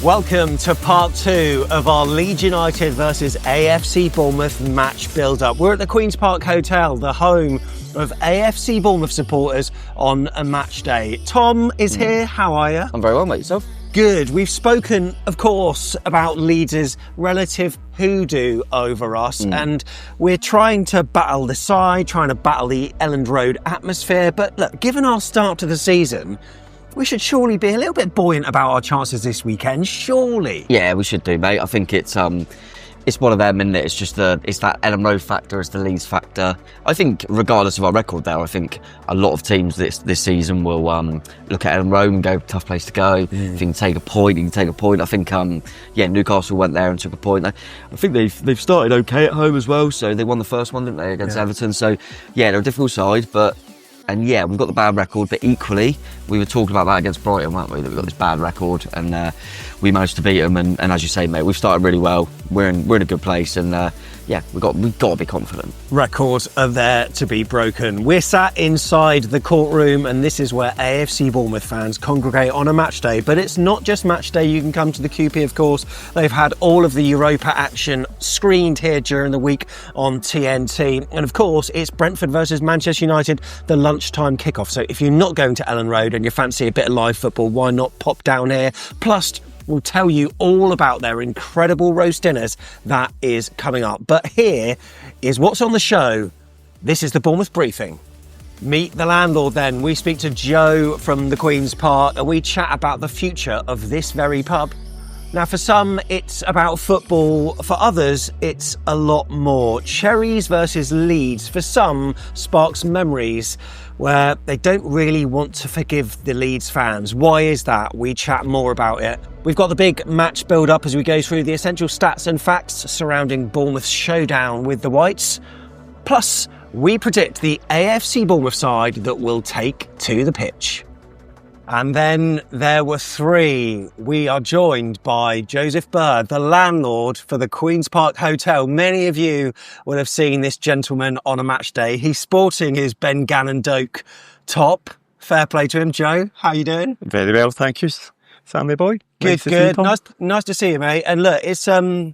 Welcome to part 2 of our Leeds United versus AFC Bournemouth match build-up. We're at the Queen's Park Hotel, the home of AFC Bournemouth supporters on a match day. Tom is here. How are you? I'm very well, mate. Yourself? Good. We've spoken, of course, about Leeds' relative hoodoo over us, and we're trying to battle the side, trying to battle the Elland Road atmosphere. But look, given our start to the season, we should surely be a little bit buoyant about our chances this weekend, surely. Yeah, we should do, mate. I think it's one of them, isn't it? It's that Elland Road factor, it's the Leeds factor. I think regardless of our record there, I think a lot of teams this season will look at Elland Road and go, tough place to go. If you can take a point, you can take a point. I think Newcastle went there and took a point. I think they've started okay at home as well, so they won the first one, didn't they, against Everton? So yeah, they're a difficult side, and yeah, we've got the bad record, but equally, we were talking about that against Brighton, weren't we? That we've got this bad record, and we managed to beat them. And as you say, mate, we've started really well. We're in a good place, and we've got to be confident. Records are there to be broken. We're sat inside the courtroom, and this is where AFC Bournemouth fans congregate on a match day. But it's not just match day. You can come to the QP, of course. They've had all of the Europa action screened here during the week on TNT. And of course, it's Brentford versus Manchester United, the lunchtime kickoff. So if you're not going to Elland Road and you fancy a bit of live football, why not pop down here? Plus, we'll tell you all about their incredible roast dinners that is coming up. But here is what's on the show. This is the Bournemouth briefing. Meet the landlord then. We speak to Joe from the Queen's Park and we chat about the future of this very pub. Now, for some, it's about football. For others, it's a lot more. Cherries versus Leeds, for some, sparks memories where they don't really want to forgive the Leeds fans. Why is that? We chat more about it. We've got the big match build-up as we go through the essential stats and facts surrounding Bournemouth's showdown with the Whites. Plus, we predict the AFC Bournemouth side that will take to the pitch. And then there were three. We are joined by Joseph Bird, the landlord for the Queen's Park Hotel. Many of you will have seen this gentleman on a match day. He's sporting his Ben Gannon Doak top. Fair play to him. Joe, how you doing? Very well, thank you, Sammy boy. Good. Nice to see you, mate. And look, it's I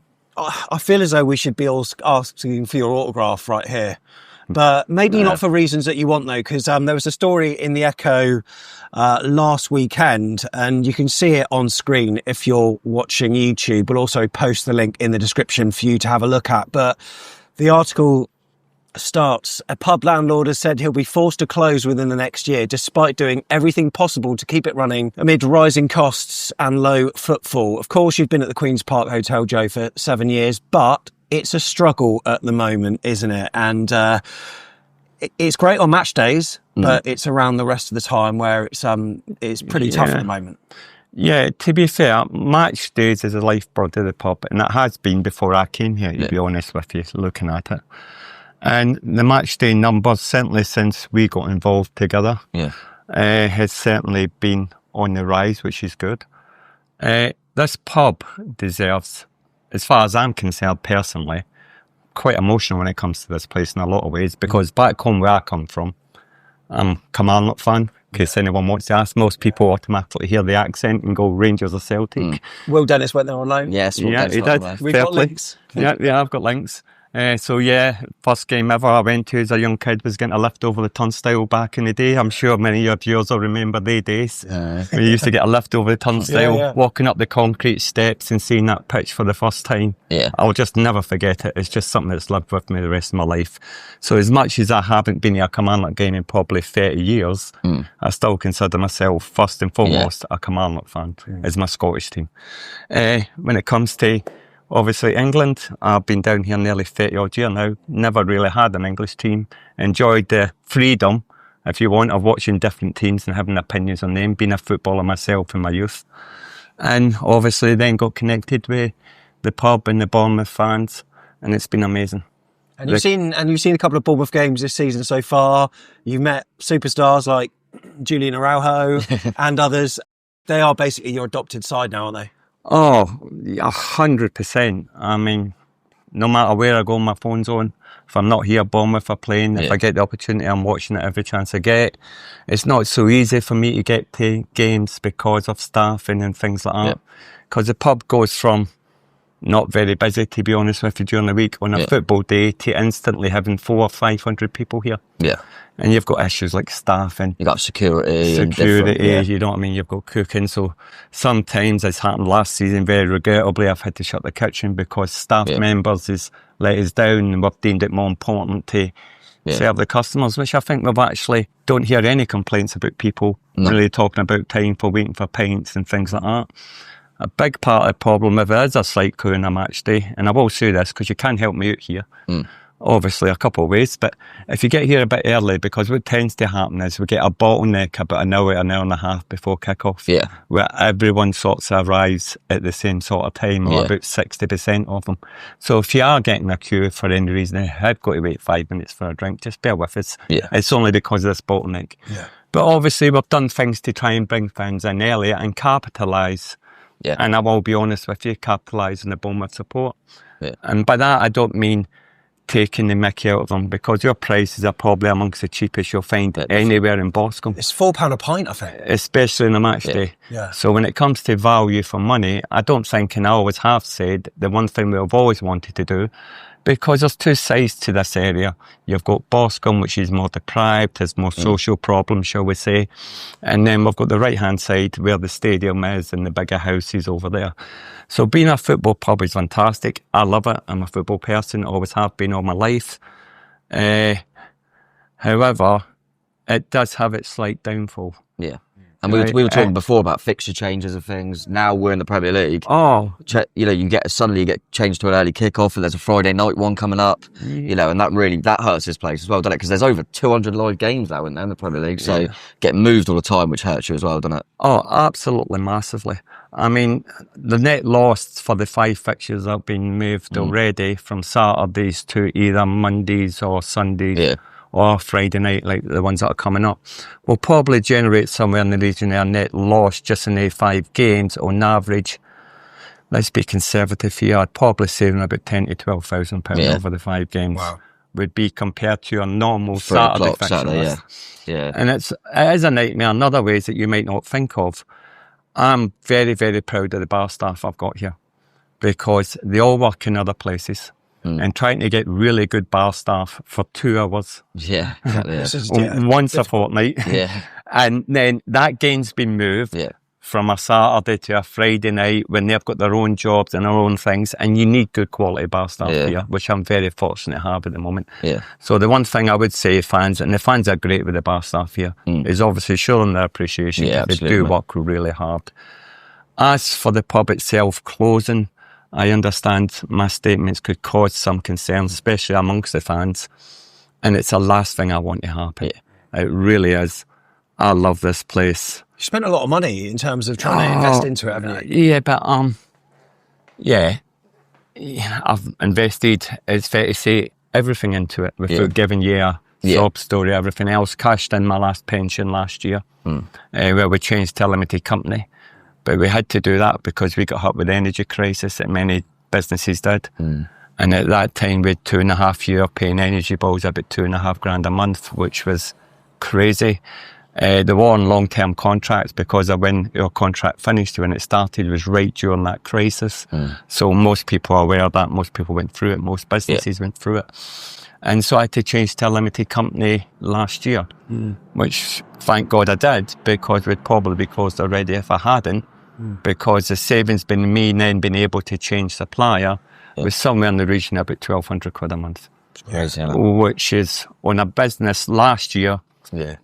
feel as though we should be all asking for your autograph right here. But maybe not for reasons that you want, though, because there was a story in the Echo last weekend, and you can see it on screen if you're watching YouTube. We'll also post the link in the description for you to have a look at. But the article starts, a pub landlord has said he'll be forced to close within the next year, despite doing everything possible to keep it running amid rising costs and low footfall. Of course, you've been at the Queen's Park Hotel, Joe, for 7 years, but it's a struggle at the moment, isn't it? And it's great on match days, but it's around the rest of the time where it's pretty tough at the moment. Yeah, to be fair, match days is the lifeblood of the pub, and it has been before I came here, to be honest with you, looking at it. And the match day numbers, certainly since we got involved together, has certainly been on the rise, which is good. This pub deserves, as far as I'm concerned personally, quite emotional when it comes to this place in a lot of ways, because back home where I come from, I'm a Kilmarnock fan, in case anyone wants to ask. Most people automatically hear the accent and go Rangers or Celtic. Will Dennis went there on loan? Yes, he did. We've got links. Yeah, I've got links. First game ever I went to as a young kid was getting a lift over the turnstile back in the day. I'm sure many of yours will remember the days. We used to get a lift over the turnstile, walking up the concrete steps and seeing that pitch for the first time. Yeah. I'll just never forget it. It's just something that's lived with me the rest of my life. So as much as I haven't been to a Kilmarnock game in probably 30 years, I still consider myself first and foremost a Kilmarnock fan, as my Scottish team. When it comes to obviously England, I've been down here nearly 30 odd years now, never really had an English team, enjoyed the freedom, if you want, of watching different teams and having opinions on them, being a footballer myself in my youth. And obviously then got connected with the pub and the Bournemouth fans, and it's been amazing. And you've seen a couple of Bournemouth games this season so far. You've met superstars like Julian Araujo and others. They are basically your adopted side now, aren't they? Oh, 100%. I mean, no matter where I go, my phone's on. If I'm not here, Bournemouth are playing. If I get the opportunity, I'm watching it every chance I get. It's not so easy for me to get to games because of staffing and things like that. Because the pub goes from not very busy, to be honest with you, during the week on a football day to instantly having 400 or 500 people here. And you've got issues like staffing. You've got security, you know what I mean? You've got cooking. So sometimes, as happened last season, very regrettably, I've had to shut the kitchen because staff members has let us down, and we've deemed it more important to serve the customers, which I think we've actually don't hear any complaints about people really talking about time for waiting for pints and things like that. A big part of the problem, if it is a slight coup in a match day, and I will say this because you can help me out here, obviously a couple of ways, but if you get here a bit early, because what tends to happen is we get a bottleneck about an hour and a half before kick-off, where everyone sort of arrives at the same sort of time, or about 60% of them. So if you are getting a queue for any reason, you have got to wait 5 minutes for a drink, just bear with us. It's only because of this bottleneck. But obviously we've done things to try and bring fans in earlier and capitalise. And I will be honest with you, capitalise on the Bournemouth support. And by that, I don't mean taking the mickey out of them, because your prices are probably amongst the cheapest you'll find anywhere in Boscombe. It's £4 a pint, I think. Especially on a match day. So when it comes to value for money, I don't think, and I always have said, the one thing we've always wanted to do, because there's two sides to this area. You've got Boscombe, which is more deprived, has more social problems, shall we say. And then we've got the right-hand side where the stadium is and the bigger houses over there. So being a football pub is fantastic. I love it. I'm a football person, always have been all my life. However, it does have its slight downfall. And we were talking before about fixture changes and things. Now we're in the Premier League. Suddenly you get changed to an early kickoff, and there's a Friday night one coming up. And that hurts this place as well, doesn't it? Because there's over 200 live games now in the Premier League, so getting moved all the time, which hurts you as well, doesn't it? Oh, absolutely, massively. I mean, the net loss for the 5 fixtures have been moved already from Saturdays to either Mondays or Sundays. Or Friday night, like the ones that are coming up, will probably generate somewhere in the region of a net loss just in the 5 games on average. Let's be conservative here. I'd probably saving about £10,000 to £12,000 over the 5 games. Would be compared to a normal Saturday fixture list. And it is a nightmare in other ways that you might not think of. I'm very, very proud of the bar staff I've got here, because they all work in other places. And trying to get really good bar staff for 2 hours. Once a fortnight. And then that game's been moved from a Saturday to a Friday night when they've got their own jobs and their own things, and you need good quality bar staff here, which I'm very fortunate to have at the moment. So the one thing I would say, fans, and the fans are great with the bar staff here, is obviously showing their appreciation. They do work really hard. As for the pub itself closing, I understand my statements could cause some concerns, especially amongst the fans, and it's the last thing I want to happen. It really is. I love this place. You spent a lot of money in terms of trying to invest into it, haven't you? Yeah, but I've invested, it's fair to say, everything into it without giving you a job story, everything else. Cashed in my last pension last year, where we changed to a limited company. But we had to do that because we got hit with the energy crisis that many businesses did. And at that time, we had 2.5 years paying energy bills about $2,500 a month, which was crazy. They were on long-term contracts because of when your contract finished, when it started, was right during that crisis. So most people are aware of that. Most people went through it. Most businesses went through it. And so I had to change to a limited company last year, which thank God I did, because we'd probably be closed already if I hadn't, because the savings been me then being able to change supplier was somewhere in the region of about £1,200 a month, which is on a business last year.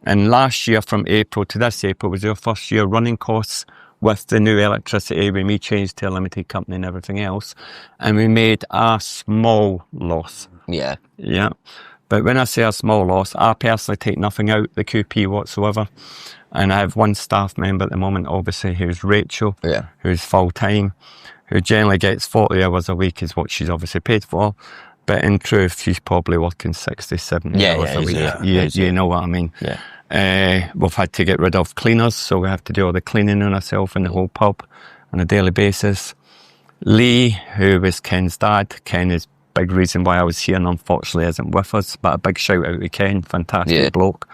And last year from April to this April was our first year running costs with the new electricity when we changed to a limited company and everything else. And we made a small loss. But when I say a small loss, I personally take nothing out the QP whatsoever. And I have one staff member at the moment, obviously, who's Rachel, who's full-time, who generally gets 40 hours a week is what she's obviously paid for. But in truth, she's probably working 60, 70 hours a week. You know what I mean? We've had to get rid of cleaners, so we have to do all the cleaning on ourselves in the whole pub on a daily basis. Lee, who is Ken's dad, Ken is big reason why I was here, and unfortunately isn't with us. But a big shout out to Ken, fantastic bloke.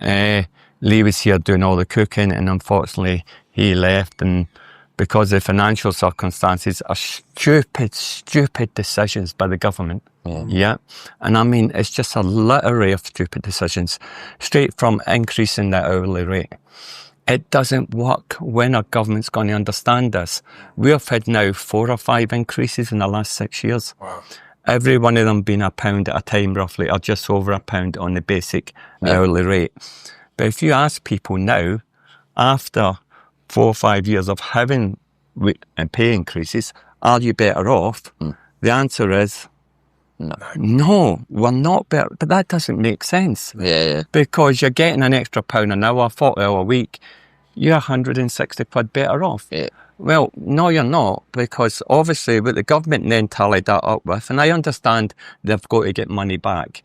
Lee was here doing all the cooking, and unfortunately he left, and because of financial circumstances are stupid decisions by the government. Yeah. And I mean, it's just a litany of stupid decisions, straight from increasing the hourly rate. It doesn't work when our government's going to understand this. We have had now 4 or 5 increases in the last 6 years. Wow. Every one of them being £1 at a time, roughly, or just over £1 on the basic hourly rate. But if you ask people now, after 4 or 5 years of having pay increases, are you better off? The answer is no, we're not better. But that doesn't make sense. Because you're getting an extra £1 an hour, 40 hour a week, you're 160 quid better off. Well, no, you're not, because obviously what the government then tallied that up with, and I understand they've got to get money back.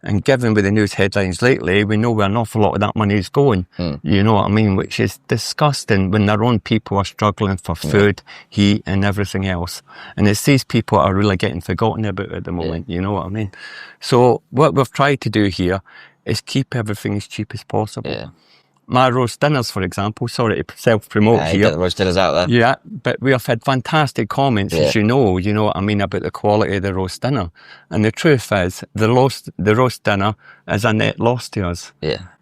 And given with the news headlines lately, we know where an awful lot of that money is going. You know what I mean? Which is disgusting when their own people are struggling for food, heat and everything else. And it's these people that are really getting forgotten about at the moment. You know what I mean? So what we've tried to do here is keep everything as cheap as possible. My roast dinners, for example, sorry to self-promote here. Get the roast dinners out there. Yeah, but we have had fantastic comments, as you know what I mean, about the quality of the roast dinner. And the truth is, the roast dinner is a net loss to us.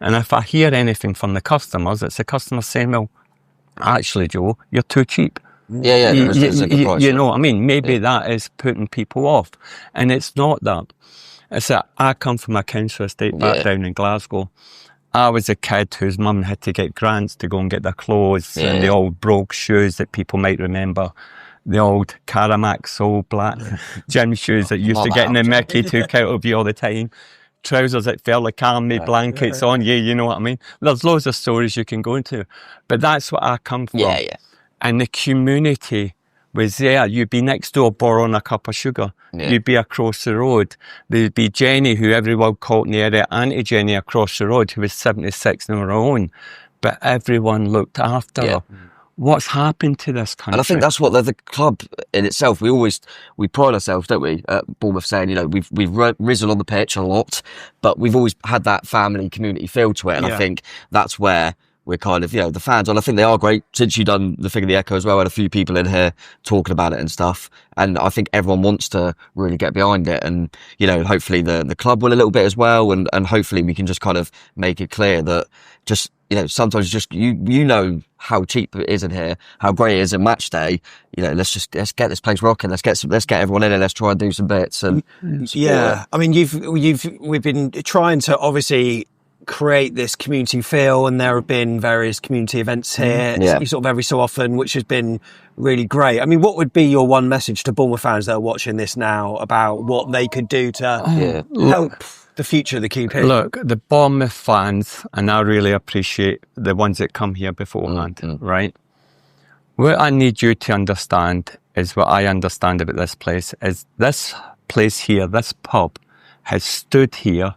And if I hear anything from the customers, it's the customers saying, well, actually, Joe, you're too cheap. You know what I mean? Maybe that is putting people off. And it's not that. It's that I come from a council estate back down in Glasgow. I was a kid whose mum had to get grants to go and get their clothes and the old brogue shoes that people might remember. The old Caramax, old black gym shoes that used to get in the Mickey took out of you all the time. Trousers that felt like army blankets on you, you know what I mean? There's loads of stories you can go into. But that's what I come from. And the community was there. You'd be next door borrowing a cup of sugar. You'd be across the road. There'd be Jenny, who everyone called in the area, Auntie Jenny across the road, who was 76 on her own. But everyone looked after her. What's happened to this country? And I think that's what the club in itself, we pride ourselves, don't we, at Bournemouth, saying, you know, we've risen on the pitch a lot, but we've always had that family community feel to it. And I think that's where we're kind of, you know, the fans, and I think they are great. Since you've done the thing of the Echo as well, I had a few people in here talking about it and stuff. And I think everyone wants to really get behind it. And, you know, hopefully the club will a little bit as well. And hopefully we can just kind of make it clear that just, you know, sometimes just, you know how cheap it is in here, how great it is in match day. You know, let's get this place rocking. Let's get everyone in and let's try and do some bits. And I mean, we've been trying to obviously create this community feel, and there have been various community events here sort of every so often, which has been really great. I mean, what would be your one message to Bournemouth fans that are watching this now about what they could do to help the future of the QP? Look, the Bournemouth fans, and I really appreciate the ones that come here beforehand, right? What I need you to understand is what I understand about this place is this place here, this pub has stood here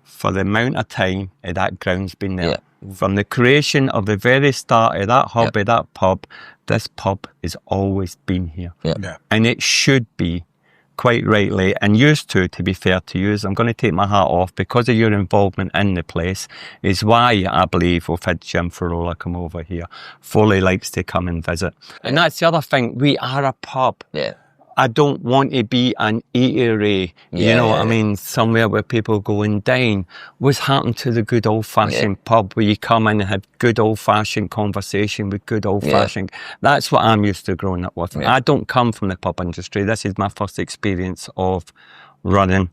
for the amount of time that ground's been there. From the creation of the very start of that hub, of that pub, this pub has always been here. And it should be, quite rightly, and used to be fair to you, I'm going to take my hat off because of your involvement in the place, is why I believe we've had Jim Farola come over here. Foley likes to come and visit. And that's the other thing, we are a pub. I don't want to be an eatery, you know what I mean, somewhere where people go and dine. What's happened to the good old-fashioned pub where you come in and have good old-fashioned conversation with good old-fashioned... That's what I'm used to growing up with. I don't come from the pub industry. This is my first experience of running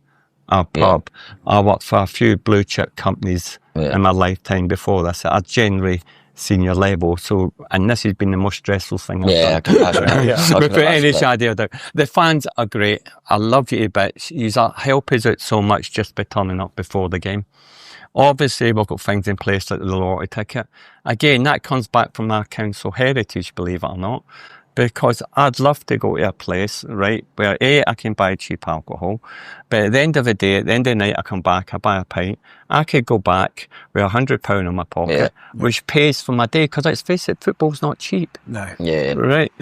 a pub. I worked for a few blue-chip companies in my lifetime before this. I generally... senior level, so, and this has been the most stressful thing I've done. Without any shadow of doubt. The fans are great. I love you to bits. You help us out so much just by turning up before the game. Obviously, we've got things in place like the lottery ticket. Again, that comes back from our council heritage, believe it or not, because I'd love to go to a place, right, where I can buy cheap alcohol, but at the end of the day, at the end of the night, I come back, I buy a pint, I could go back with £100 in my pocket, which pays for my day, because let's face it, football's not cheap. No. Yeah. Right.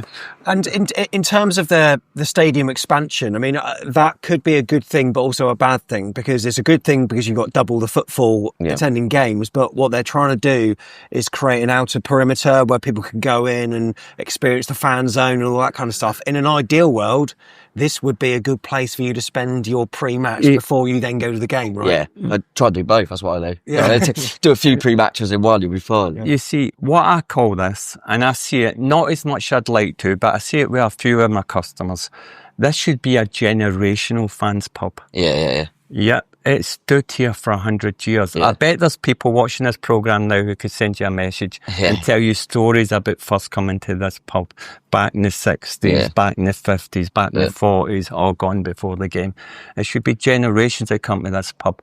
And in terms of the stadium expansion, I mean, that could be a good thing, but also a bad thing, because it's a good thing because you've got double the footfall attending games. But what they're trying to do is create an outer perimeter where people can go in and experience the fan zone and all that kind of stuff. In an ideal world, this would be a good place for you to spend your pre-match before you then go to the game, right? Yeah, I try to do both, that's what I do. Yeah. Do a few pre-matches in one, you'll be fine. You see, what I call this, and I see it not as much I'd like to, but I see it with a few of my customers, this should be a generational fans pub. Yeah. Yeah, it's stood here for 100 years. Yeah. I bet there's people watching this programme now who could send you a message and tell you stories about first coming to this pub back in the 60s, back in the 50s, back in the 40s, all gone before the game. It should be generations that come to this pub.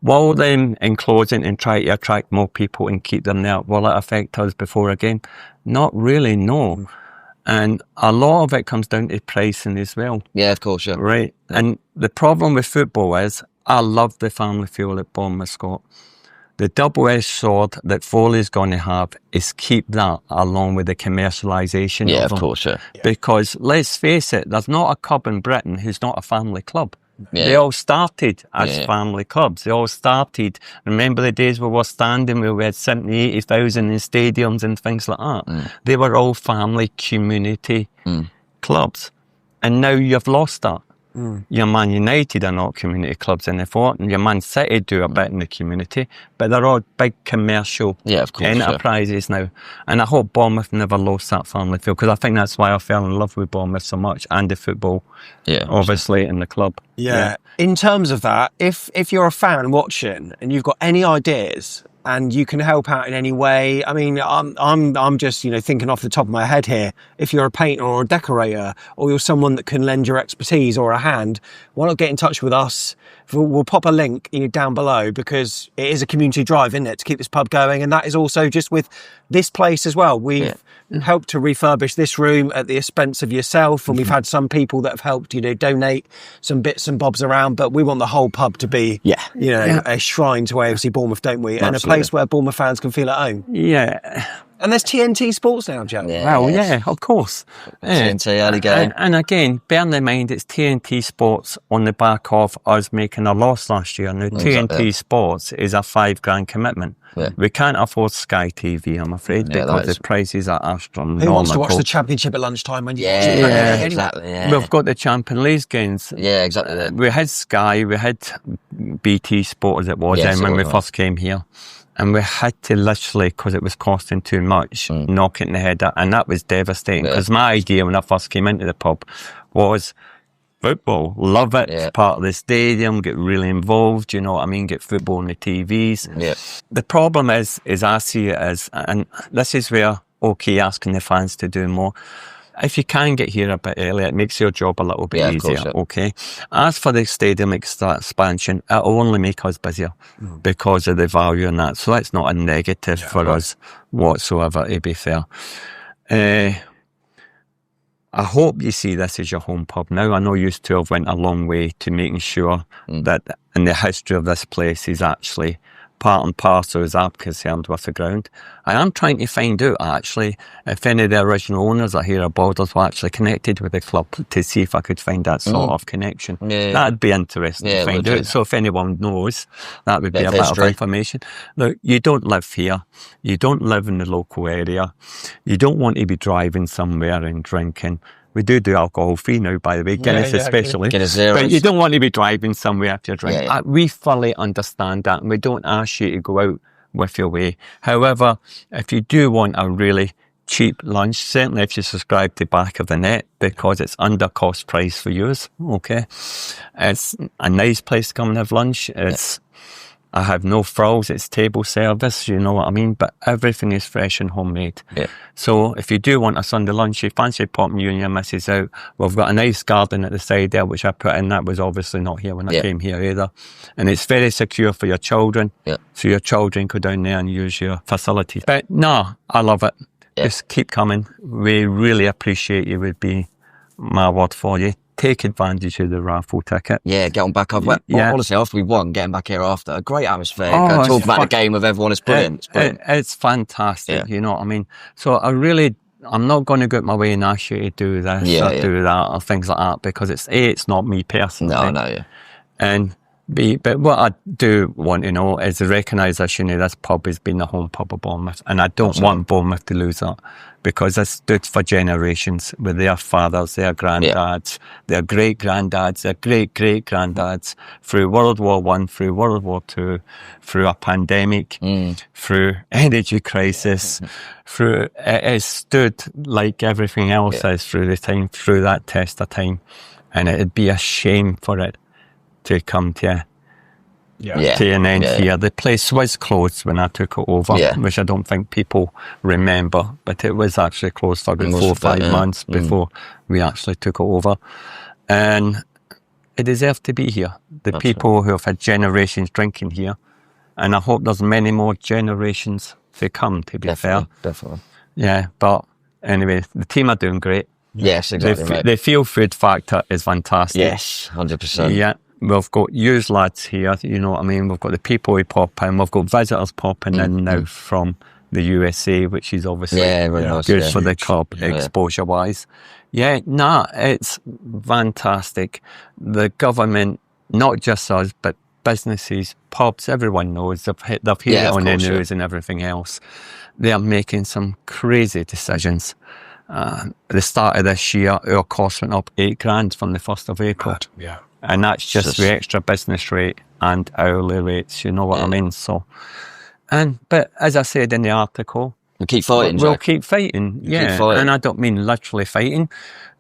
Will them enclosing and try to attract more people and keep them there, will it affect us before a game? Not really, no. And a lot of it comes down to pricing as well. Yeah, of course, yeah. Right. Yeah. And the problem with football is, I love the family feel at Bournemouth, Scott. The double-edged sword that Foley's going to have is keep that along with the commercialisation of them. Of course, yeah. Because let's face it, there's not a club in Britain who's not a family club. Yeah. They all started as family clubs. They all started, remember the days we were standing where we had 70, 80,000 in stadiums and things like that. They were all family community clubs. And now you've lost that. Your Man United are not community clubs in the fort, and your Man City do a bit in the community, but they're all big commercial enterprises now. And I hope Bournemouth never lost that family feel, because I think that's why I fell in love with Bournemouth so much, and the football, obviously, in the club. Yeah. In terms of that, if you're a fan watching and you've got any ideas and you can help out in any way, I mean, I'm just, thinking off the top of my head here. If you're a painter or a decorator, or you're someone that can lend your expertise or a hand, why not get in touch with us? We'll pop a link down below, because it is a community drive, isn't it, to keep this pub going? And that is also just with this place as well. We've helped to refurbish this room at the expense of yourself, and we've had some people that have helped, donate some bits and bobs around, but we want the whole pub to be, a shrine to AFC Bournemouth, don't we? And a place where Bournemouth fans can feel at home. Yeah. And there's TNT Sports now, Joe. Yeah, of course. TNT early game. And again, bear in mind, it's TNT Sports on the back of us making a loss last year. Now, TNT Sports is a $5,000 commitment. Yeah. We can't afford Sky TV, I'm afraid, because the prices are astronomical. Who wants to watch the Championship at lunchtime when you watch it? Exactly. Yeah. We've got the Champions League games. Yeah, exactly. We had Sky, we had BT Sport as it was then when we first came here. And we had to literally, because it was costing too much, knock it in the head. And that was devastating. Because my idea when I first came into the pub was football. Love it. It's part of the stadium. Get really involved. You know what I mean? Get football on the TVs. Yeah. The problem is I see it as, and this is where, asking the fans to do more. If you can get here a bit earlier, it makes your job a little bit easier, okay? As for the stadium expansion, it'll only make us busier because of the value in that. So that's not a negative for us whatsoever, to be fair. I hope you see this as your home pub now. I know you two have went a long way to making sure that in the history of this place is actually part and parcel, as I'm concerned, with the ground. I am trying to find out, actually, if any of the original owners that here at Borders were actually connected with the club, to see if I could find that sort of connection. That'd be interesting to find out. So if anyone knows, that would be a bit of information. Look, you don't live here. You don't live in the local area. You don't want to be driving somewhere and drinking. We do alcohol free now, by the way, Guinness especially. Guinness but you don't want to be driving somewhere if you're drinking. We fully understand that, and we don't ask you to go out with your way. However, if you do want a really cheap lunch, certainly if you subscribe to Back of the Net, because it's under cost price for yours, okay? It's a nice place to come and have lunch. I have no frills, it's table service, you know what I mean? But everything is fresh and homemade. So if you do want a Sunday lunch, you fancy popping you and your missus out, we've got a nice garden at the side there, which I put in. That was obviously not here when I came here either. And it's very secure for your children. So your children go down there and use your facilities. But no, I love it. Just keep coming. We really appreciate you, would be my word for you. take advantage of the raffle ticket. Yeah, get on back up. Well, honestly, after we won, getting back here after, a great atmosphere. Talk about the game with everyone. It's brilliant. It's brilliant. It's fantastic, you know what I mean? So I'm not going to go out my way and ask you to do this or do that or things like that, because it's not me personally. No. And B, but what I do want to know is the recognition of this pub has been the home pub of Bournemouth, and I don't want Bournemouth to lose that, because it's stood for generations with their fathers, their granddads, their great-granddads, their great-great-granddads, through World War I, through World War II, through a pandemic, through energy crisis, through it has stood like everything else is through the time, through that test of time, and it'd be a shame for it to come to an end here. The place was closed when I took it over, which I don't think people remember, but it was actually closed for about 4 or 5 months before we actually took it over. And it deserved to be here. The people who have had generations drinking here, and I hope there's many more generations to come, to be fair. Definitely. Yeah, but anyway, the team are doing great. Yes, exactly. The feel food factor is fantastic. Yes, 100%. Yeah. We've got used lads here, you know what I mean? We've got the people who pop in. We've got visitors popping in now from the USA, which is obviously good for the club, exposure-wise. Yeah, it's fantastic. The government, not just us, but businesses, pubs, everyone knows. They've heard it on the news and everything else. They are making some crazy decisions. At the start of this year, our costs went up $8,000 from the 1st of April. Yeah. And that's just the extra business rate and hourly rates, you know what I mean? So, but as I said in the article, we'll keep fighting. We'll keep fighting, Keep fighting. And I don't mean literally fighting,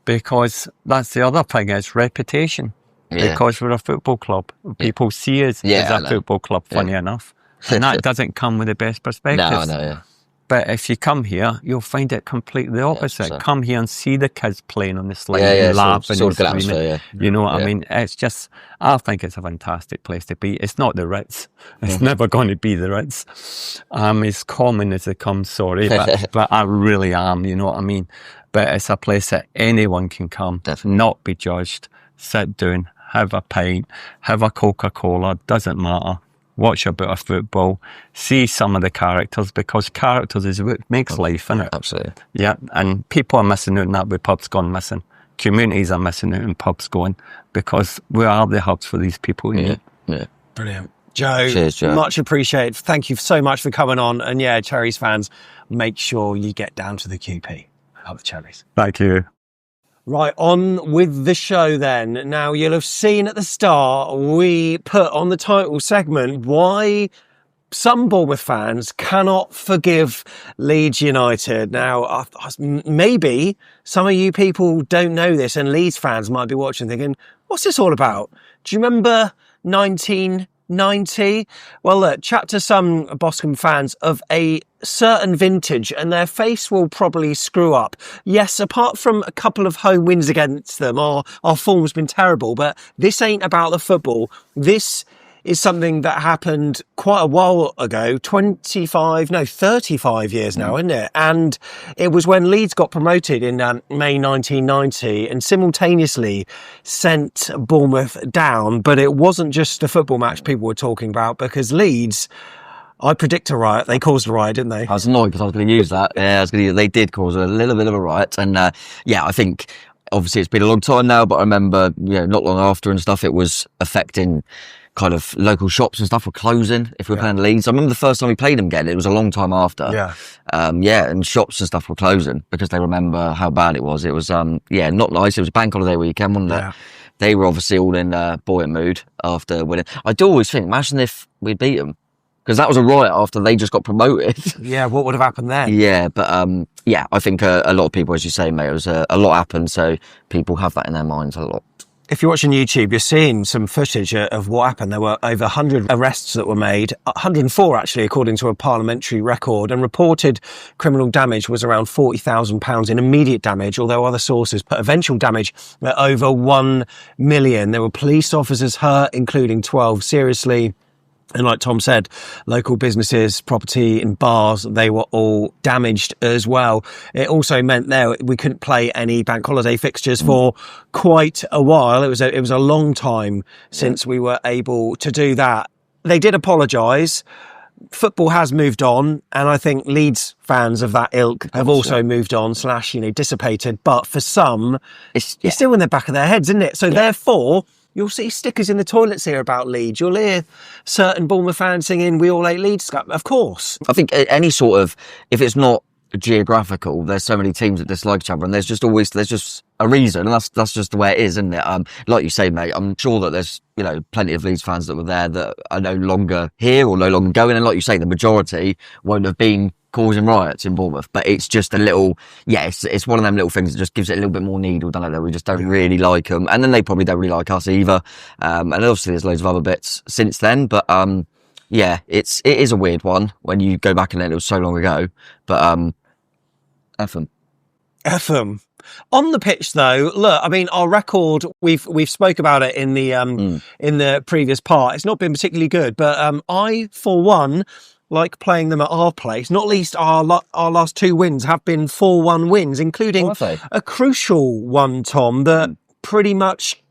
because that's the other thing, is reputation. Because we're a football club, people see us as a football club, funny enough, and that doesn't come with the best perspectives. No. But if you come here, you'll find it completely the opposite. Come here and see the kids playing on the slide and laughing and screaming. You know what I mean? It's just, I think it's a fantastic place to be. It's not the Ritz. It's never going to be the Ritz. I'm as common as it comes, sorry, but I really am, you know what I mean? But it's a place that anyone can come, not be judged, sit down, have a pint, have a Coca-Cola, doesn't matter. Watch a bit of football, see some of the characters, because characters is what makes life, isn't it? Absolutely. Yeah, and people are missing out on that with pubs gone missing. Communities are missing out on pubs going, because we are the hubs for these people. Yeah. Brilliant. Joe, cheers, Joe. Much appreciated. Thank you so much for coming on. And Cherries fans, make sure you get down to the QP. Up the Cherries. Thank you. Right, on with the show then. Now, you'll have seen at the start, we put on the title segment why some Bournemouth fans cannot forgive Leeds United. Now, maybe some of you people don't know this, and Leeds fans might be watching thinking, what's this all about? Do you remember 1990? Well, look, chat to some Boscombe fans of a certain vintage and their face will probably screw up. Yes, apart from a couple of home wins against them, our form's been terrible, but this ain't about the football. This is something that happened quite a while ago, 35 years now, isn't it? And it was when Leeds got promoted in May 1990 and simultaneously sent Bournemouth down. But it wasn't just the football match people were talking about, because Leeds, I predict a riot. They caused a riot, didn't they? I was annoyed because I was going to use that. They did cause a little bit of a riot. And I think obviously it's been a long time now, but I remember, not long after and stuff, it was affecting kind of local shops and stuff were closing if we were playing Leeds. I remember the first time we played them again, it was a long time after. And shops and stuff were closing because they remember how bad it was. It was, not nice. It was a bank holiday weekend, wasn't it? Yeah. They were obviously all in buoyant mood after winning. I do always think, imagine if we'd beat them. Because that was a riot after they just got promoted. Yeah, what would have happened then? Yeah, but I think a lot of people, as you say, mate, it was a lot happened, so people have that in their minds a lot. If you're watching YouTube, you're seeing some footage of what happened. There were over 100 arrests that were made, 104 actually, according to a parliamentary record, and reported criminal damage was around £40,000 in immediate damage, although other sources put eventual damage at over £1 million. There were police officers hurt, including 12 seriously. And like Tom said, local businesses, property and bars, they were all damaged as well. It also meant there we couldn't play any bank holiday fixtures for quite a while. It was a long time since we were able to do that. They did apologise. Football has moved on, and I think Leeds fans of that ilk have also moved on / dissipated. But for some, it's still in the back of their heads, isn't it? So therefore, you'll see stickers in the toilets here about Leeds. You'll hear certain Bournemouth fans singing, "We all hate Leeds." Of course. I think any sort of, if it's not geographical, there's so many teams that dislike each other, and there's just a reason, and that's just the way it is, isn't it? Like you say, mate, I'm sure that there's plenty of Leeds fans that were there that are no longer here or no longer going, and like you say, the majority won't have been causing riots in Bournemouth, but it's just a little, it's one of them little things that just gives it a little bit more needle, don't it? We just don't really like them, and then they probably don't really like us either, and obviously there's loads of other bits since then, but it is a weird one when you go back and it was so long ago, but F them. On the pitch, though, look, I mean, our record, we've spoke about it in the previous part. It's not been particularly good, but I, for one, like playing them at our place. Not least our last 2 wins have been 4-1 wins, including a crucial one, Tom, that pretty much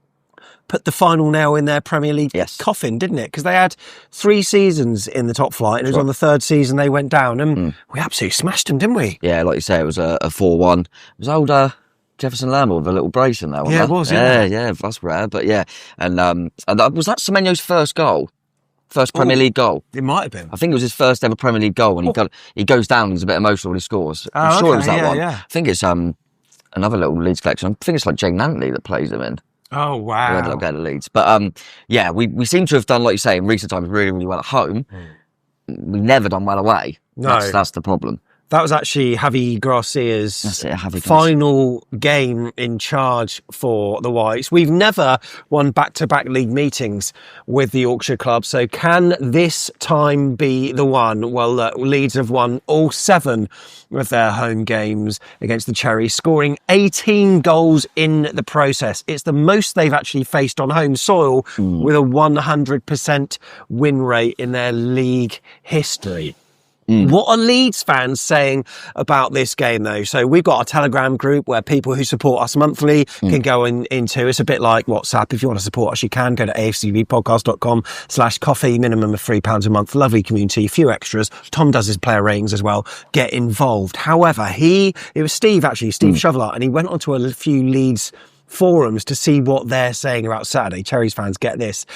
put the final nail in their Premier League coffin, didn't it? Because they had 3 seasons in the top flight, and it was on the 3rd season they went down, and we absolutely smashed them, didn't we? Yeah, like you say, it was a 4-1. It was old Jefferson Landlord with a little brace in there, wasn't it? Was, yeah, that's rare, but yeah. And was that Semenyo's first goal? First Premier League goal? It might have been. I think it was his first ever Premier League goal, and he goes down and he's a bit emotional when he scores. I'm sure it was that one. Yeah. I think it's another little Leeds collection. I think it's like Jane Nantley that plays him in. Oh, wow. We ended up getting the Leeds. But we seem to have done, like you say, in recent times, really, really well at home. We've never done well away. No. That's the problem. That was actually Javi Gracia's final game in charge for the Whites. We've never won back-to-back league meetings with the Yorkshire club, so can this time be the one? Well, Leeds have won all 7 of their home games against the Cherries, scoring 18 goals in the process. It's the most they've actually faced on home soil, with a 100% win rate in their league history. What are Leeds fans saying about this game, though? So we've got a Telegram group where people who support us monthly can go into. It's a bit like WhatsApp. If you want to support us, you can go to afcbpodcast.com/coffee, minimum of £3 a month. Lovely community, a few extras. Tom does his player ratings as well. Get involved. However, it was Steve Shoveler, and he went onto a few Leeds forums to see what they're saying about Saturday. Cherries fans, get this.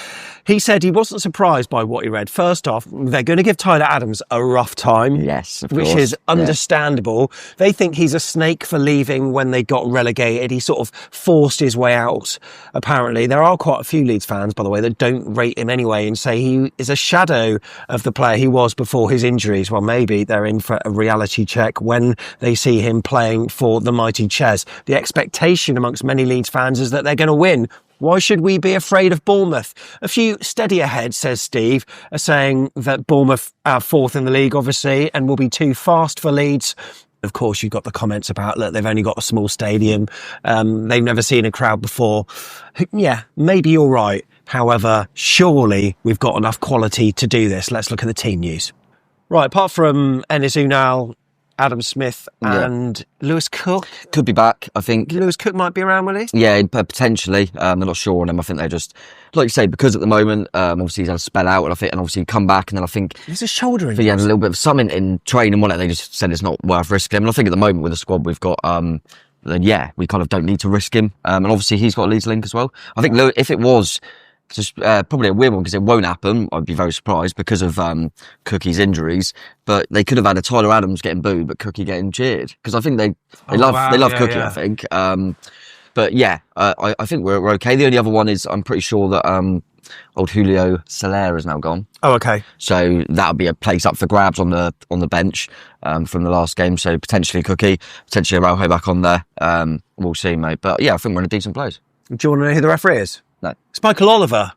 He said he wasn't surprised by what he read. First off, they're going to give Tyler Adams a rough time. Yes, of which course. Is understandable. Yeah. They think he's a snake for leaving when they got relegated. He sort of forced his way out, apparently. There are quite a few Leeds fans, by the way, that don't rate him anyway and say he is a shadow of the player he was before his injuries. Well, maybe they're in for a reality check when they see him playing for the mighty Ches. The expectation amongst many Leeds fans is that they're going to win. Why should we be afraid of Bournemouth? A few steadier heads, says Steve, are saying that Bournemouth are 4th in the league, obviously, and will be too fast for Leeds. Of course, you've got the comments about, look, they've only got a small stadium. They've never seen a crowd before. Yeah, maybe you're right. However, surely we've got enough quality to do this. Let's look at the team news. Right, apart from Enes Unal, Adam Smith and Lewis Cook. Could be back, I think. Lewis Cook might be around, will he? Yeah, potentially. They're not sure on him. I think they're just, like you say, because at the moment, obviously he's had a spell out, and obviously come back, and then I think he's a shoulder injury. He had a little bit of something in training, wasn't it? They just said it's not worth risking him. And I think at the moment with the squad we've got, then we kind of don't need to risk him. And obviously he's got a Leeds link as well. I think if it was just probably a weird one because it won't happen. I'd be very surprised because of Cookie's injuries. But they could have had a Tyler Adams getting booed, but Cookie getting cheered because I think they love Cookie. Yeah. I think. But yeah, I think we're okay. The only other one is I'm pretty sure that old Julio Soler is now gone. Oh, okay. So that'll be a place up for grabs on the bench from the last game. So potentially Cookie, potentially Araujo back on there. We'll see, mate. But yeah, I think we're in a decent place. Do you want to know who the referee is? No. It's Michael Oliver.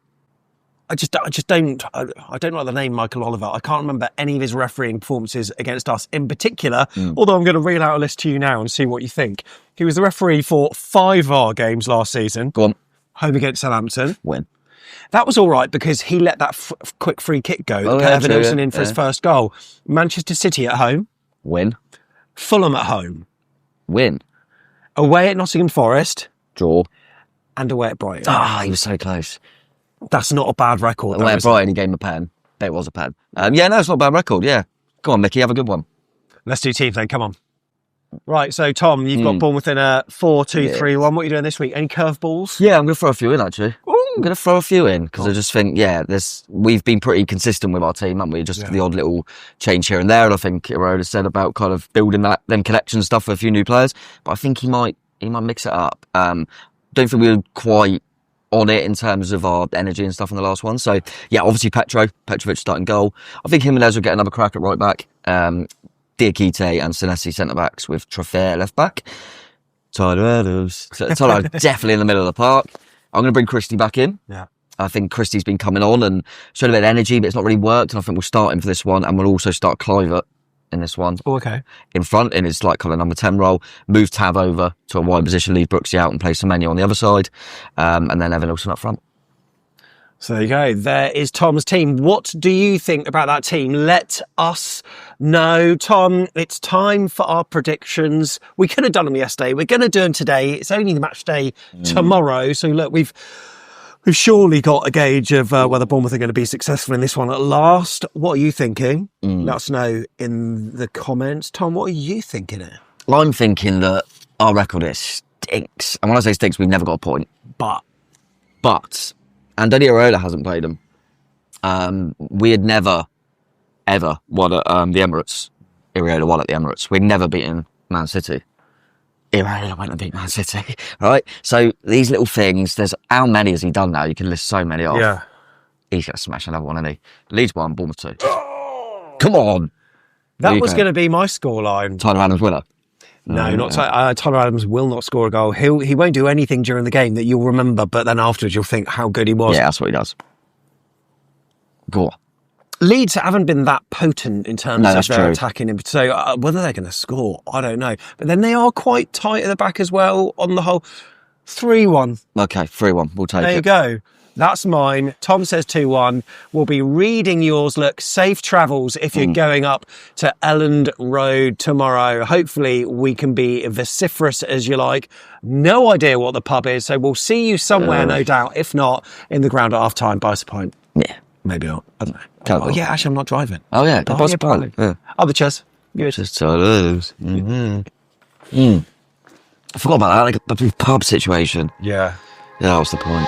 I don't like the name Michael Oliver. I can't remember any of his refereeing performances against us in particular, although I'm going to reel out a list to you now and see what you think. He was the referee for 5 of our games last season. Go on. Home against Southampton. Win. That was all right because he let that quick free kick go. Oh, That yeah, put Evan true, Nilsson yeah, in for his yeah. first goal. Manchester City at home. Win. Fulham at home. Win. Away at Nottingham Forest. Draw. And away at Brighton. Ah, he was so close. That's not a bad record. Away though, at is it? Brighton, he gave him a pen. It was a pen. Yeah, no, it's not a bad record, yeah. Go on, Mickey, have a good one. Let's do teams then, come on. Right, so Tom, you've got Bournemouth in a 4-2-3-1. What are you doing this week? Any curveballs? Yeah, I'm going to throw a few in, actually. I'm going to throw a few in, because I just think, we've been pretty consistent with our team, haven't we? Just the odd little change here and there, and I think Irola said about kind of building them connection stuff for a few new players, but I think he might mix it up. Don't think we were quite on it in terms of our energy and stuff in the last one. So, yeah, obviously Petrovic starting goal. I think Jimenez will get another crack at right back. Diakite and Senesi centre-backs with Trofea left-back. Tyler Adams. Tyler definitely in the middle of the park. I'm going to bring Christie back in. Yeah. I think Christie's been coming on and showing a bit of energy, but it's not really worked. And I think we'll start him for this one, and we'll also start Kluivert in this one. Oh, okay. In front, in his like kind of number 10 role. Move Tav over to a wide position, leave Brooksy out and play Semenyo on the other side. And then Evan Nilsson up front. So there you go. There is Tom's team. What do you think about that team? Let us know. Tom, it's time for our predictions. We could have done them yesterday. We're going to do them today. It's only the match day tomorrow. So look, we've surely got a gauge of whether Bournemouth are going to be successful in this one at last. What are you thinking? Let us know in the comments. Tom, what are you thinking here? Well, I'm thinking that our record stinks. And when I say stinks, we've never got a point. But Antonio Irola hasn't played them. We had never, ever won at the Emirates. Irola won at the Emirates. We'd never beaten Man City. Irola went and beat Man City, right? So these little things, there's how many has he done now? You can list so many off. yeah. He's going to smash another one, isn't he? Leeds 1, Bournemouth 2. Come on. That was going to be my scoreline. Tyler Adams winner. No, not Tyler Adams will not score a goal. He won't do anything during the game that you'll remember, but then afterwards you'll think how good he was. Yeah, that's what he does. Go on. Leeds haven't been that potent in terms of their true. attacking, so whether they're going to score, I don't know. But then they are quite tight at the back as well. On the whole, 3-1. Okay, 3-1. We'll take it. There you go. That's mine. Tom says 2-1. We'll be reading yours. Look, safe travels if you're going up to Elland Road tomorrow. Hopefully we can be vociferous as you like. No idea what the pub is, so we'll see you somewhere, no doubt. If not, in the ground at half time, buy us a pint. Yeah. Maybe not. I don't know. Can't Oh, yeah, actually, I'm not driving. Oh, yeah. Oh, Buy us yeah, a pint. probably. Yeah. Other cheers. Good. Just Tyler Adams. I forgot about that, like a pub situation. Yeah. Yeah, that was the point.